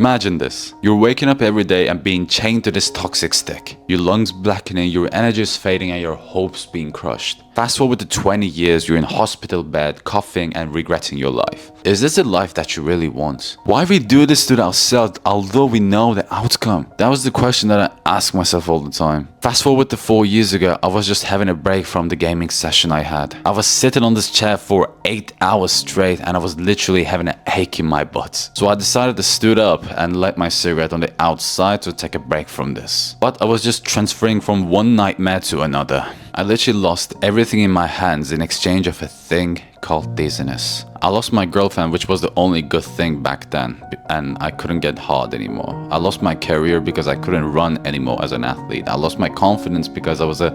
Imagine this. You're waking up every day and being chained to this toxic stick. Your lungs blackening, your energy is fading, and your hopes being crushed. Fast forward to 20 years, you're in hospital bed, coughing and regretting your life. Is this a life that you really want? Why we do this to ourselves although we know the outcome? That was the question that I ask myself all the time. Fast forward to 4 years ago, I was just having a break from the gaming session I had. I was sitting on this chair for 8 hours straight and I was literally having an ache in my butt. So I decided to stood up and light my cigarette on the outside to take a break from this. But I was just transferring from one nightmare to another. I literally lost everything in my hands in exchange of a thing called dizziness. I lost my girlfriend, which was the only good thing back then, and I couldn't get hard anymore. I lost my career because I couldn't run anymore as an athlete. I lost my confidence because I was a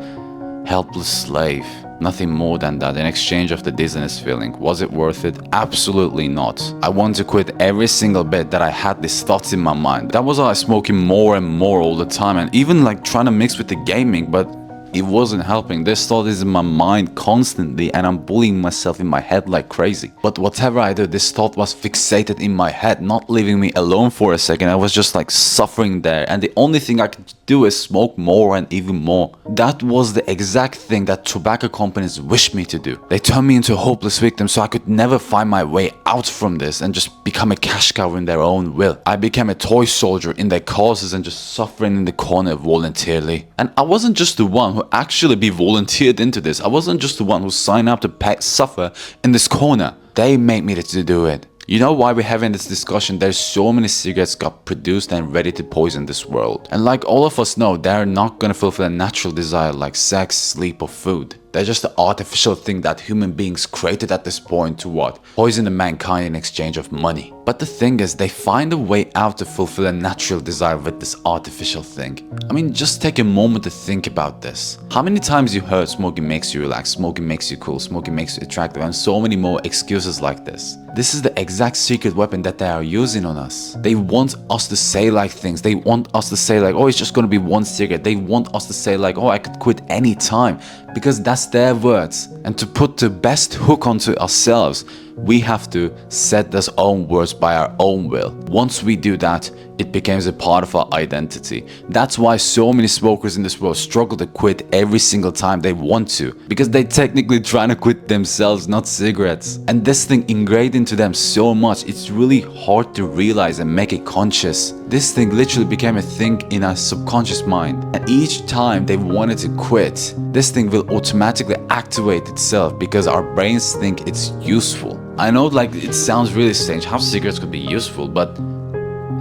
helpless slave. Nothing more than that in exchange of the dizziness feeling. Was it worth it? Absolutely not. I wanted to quit every single bit that I had these thoughts in my mind. That was why I was smoking more and more all the time, and even like trying to mix with the gaming, but it wasn't helping. This thought is in my mind constantly and I'm bullying myself in my head like crazy. But whatever I do, this thought was fixated in my head, not leaving me alone for a second. I was just like suffering there, and the only thing I could do is smoke more and even more. That was the exact thing that tobacco companies wished me to do. They turned me into a hopeless victim so I could never find my way out from this and just become a cash cow in their own will. I became a toy soldier in their causes and just suffering in the corner voluntarily. And I wasn't just the one who actually be volunteered into this. I wasn't just the one who signed up to suffer in this corner. They made me to do it. You know why we're having this discussion? There's so many cigarettes got produced and ready to poison this world. And like all of us know, they're not gonna fulfill a natural desire like sex, sleep or food. They're just an artificial thing that human beings created at this point to what? Poison the mankind in exchange of money. But the thing is, they find a way out to fulfill a natural desire with this artificial thing. I mean, just take a moment to think about this. How many times you heard smoking makes you relax, smoking makes you cool, smoking makes you attractive, and so many more excuses like this. This is the exact secret weapon that they are using on us. They want us to say like things. They want us to say like, oh, it's just gonna be one cigarette. They want us to say like, oh, I could quit any time, because that's their words. And to put the best hook onto ourselves, we have to set those own words by our own will. Once we do that, it becomes a part of our identity. That's why so many smokers in this world struggle to quit every single time they want to, because they technically trying to quit themselves, not cigarettes. And this thing ingrained into them so much, it's really hard to realize and make it conscious. This thing literally became a thing in our subconscious mind, and each time they wanted to quit, this thing will automatically activate itself because our brains think it's useful. I know, like, it sounds really strange how cigarettes could be useful, but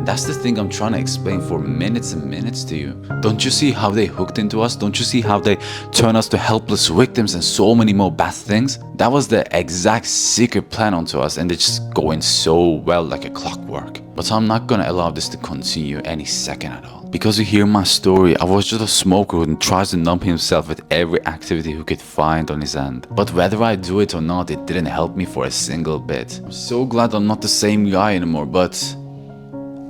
that's the thing I'm trying to explain for minutes and minutes to you. Don't you see how they hooked into us? Don't you see how they turn us to helpless victims and so many more bad things? That was the exact secret plan onto us, and it's just going so well like a clockwork. But I'm not gonna allow this to continue any second at all. Because you hear my story, I was just a smoker who tries to numb himself with every activity he could find on his end. But whether I do it or not, it didn't help me for a single bit. I'm so glad I'm not the same guy anymore, but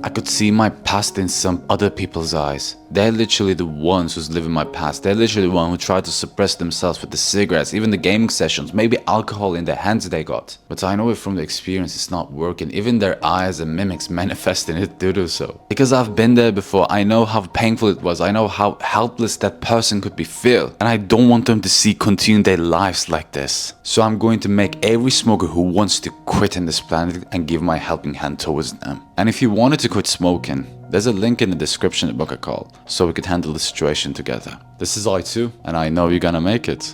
I could see my past in some other people's eyes. They're literally the ones who's living my past. They're literally the one who tried to suppress themselves with the cigarettes, even the gaming sessions, maybe alcohol in their hands they got. But I know it from the experience it's not working. Even their eyes and mimics manifesting it to do so. Because I've been there before. I know how painful it was. I know how helpless that person could be feel. And I don't want them to continue their lives like this. So I'm going to make every smoker who wants to quit on this planet and give my helping hand towards them. And if you wanted to quit smoking, there's a link in the description to book a call, so we could handle the situation together. This is I2, and I know you're gonna make it.